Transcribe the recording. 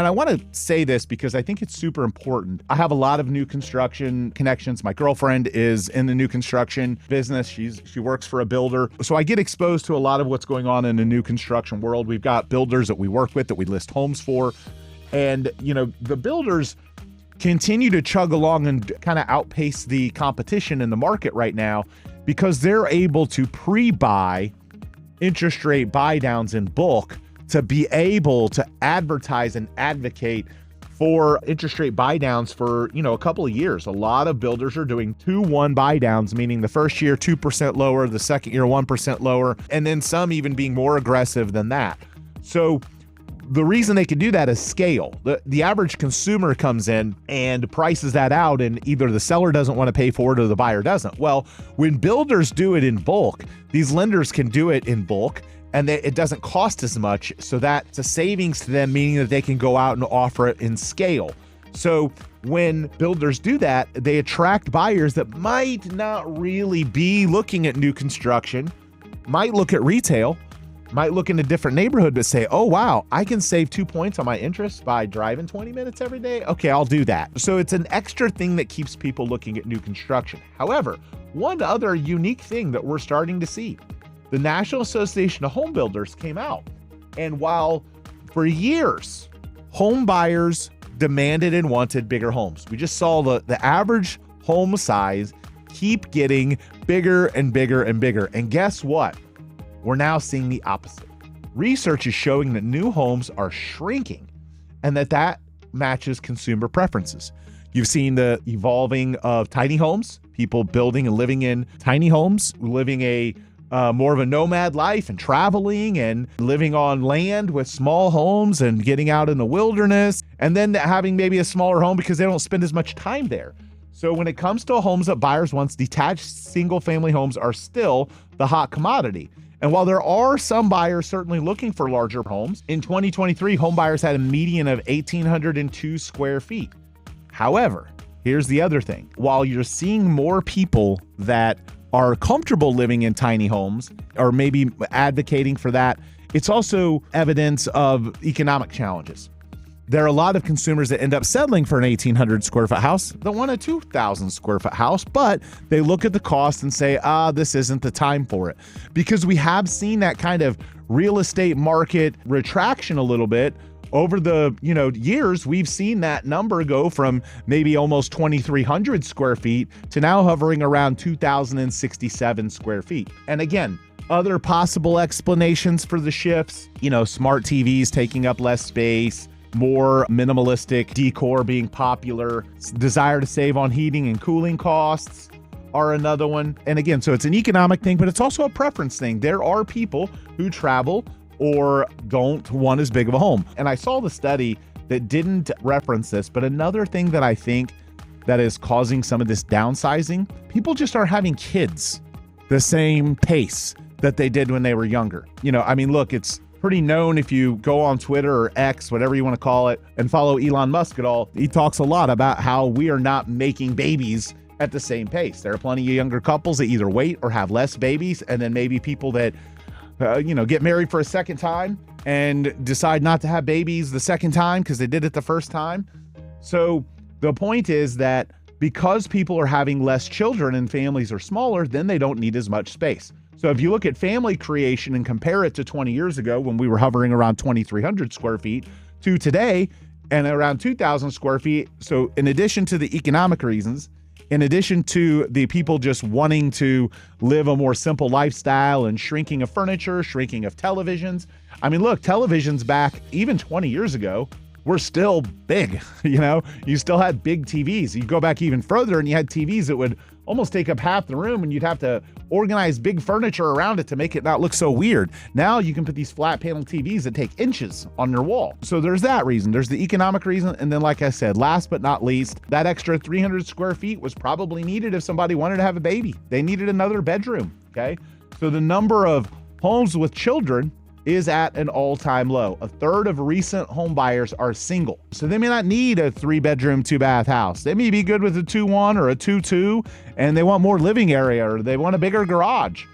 And I want to say this because I think it's super important. I have a lot of new construction connections. My girlfriend is in the new construction business. She works for a builder. So I get exposed to a lot of what's going on in the new construction world. We've got builders that we work with that we list homes for. And, the builders continue to chug along and kind of outpace the competition in the market right now because they're able to pre-buy interest rate buy downs in bulk to be able to advertise and advocate for interest rate buy downs for, a couple of years. A lot of builders are doing 2-1 buy downs, meaning the first year 2% lower, the second year 1% lower, and then some even being more aggressive than that. So the reason they can do that is scale. The average consumer comes in and prices that out, and either the seller doesn't want to pay for it or the buyer doesn't. Well, when builders do it in bulk, these lenders can do it in bulk, and it doesn't cost as much. So that's a savings to them, meaning that they can go out and offer it in scale. So when builders do that, they attract buyers that might not really be looking at new construction, might look at retail, might look in a different neighborhood, but say, oh, wow, I can save 2 points on my interest by driving 20 minutes every day. Okay, I'll do that. So it's an extra thing that keeps people looking at new construction. However, one other unique thing that we're starting to see, the National Association of Home Builders came out. And while for years, home buyers demanded and wanted bigger homes, we just saw the average home size keep getting bigger and bigger and bigger. And guess what? We're now seeing the opposite. Research is showing that new homes are shrinking and that matches consumer preferences. You've seen the evolving of tiny homes, people building and living in tiny homes, living a more of a nomad life and traveling and living on land with small homes and getting out in the wilderness, and then having maybe a smaller home because they don't spend as much time there. So when it comes to homes that buyers want, detached single-family homes are still the hot commodity. And while there are some buyers certainly looking for larger homes, in 2023, home buyers had a median of 1,802 square feet. However, here's the other thing. While you're seeing more people that are comfortable living in tiny homes or maybe advocating for that, it's also evidence of economic challenges. There are a lot of consumers that end up settling for an 1,800 square foot house that want a 2,000 square foot house, but they look at the cost and say, this isn't the time for it. Because we have seen that kind of real estate market retraction a little bit over the years. We've seen that number go from maybe almost 2,300 square feet to now hovering around 2,067 square feet. And again, other possible explanations for the shifts, smart TVs taking up less space, more minimalistic decor being popular, desire to save on heating and cooling costs are another one. And again, so it's an economic thing, but it's also a preference thing. There are people who travel or don't want as big of a home. And I saw the study that didn't reference this, but another thing that I think that is causing some of this downsizing, people just aren't having kids the same pace that they did when they were younger. Look, it's pretty known if you go on Twitter or X, whatever you want to call it, and follow Elon Musk at all. He talks a lot about how we are not making babies at the same pace. There are plenty of younger couples that either wait or have less babies, and then maybe people that get married for a second time and decide not to have babies the second time because they did it the first time. So the point is that because people are having less children and families are smaller, then they don't need as much space. So if you look at family creation and compare it to 20 years ago when we were hovering around 2,300 square feet to today and around 2,000 square feet. So in addition to the economic reasons, in addition to the people just wanting to live a more simple lifestyle and shrinking of furniture, shrinking of televisions. Look, televisions back even 20 years ago were still big. You still had big TVs. You go back even further and you had TVs that would almost take up half the room and you'd have to organize big furniture around it to make it not look so weird. Now you can put these flat panel TVs that take inches on your wall. So there's that reason. There's the economic reason. And then, like I said, last but not least, that extra 300 square feet was probably needed if somebody wanted to have a baby. They needed another bedroom. Okay. So the number of homes with children is at an all-time low. A third of recent home buyers are single. So they may not need a 3-bedroom, 2-bath house. They may be good with a 2-1 or a 2-2, and they want more living area or they want a bigger garage.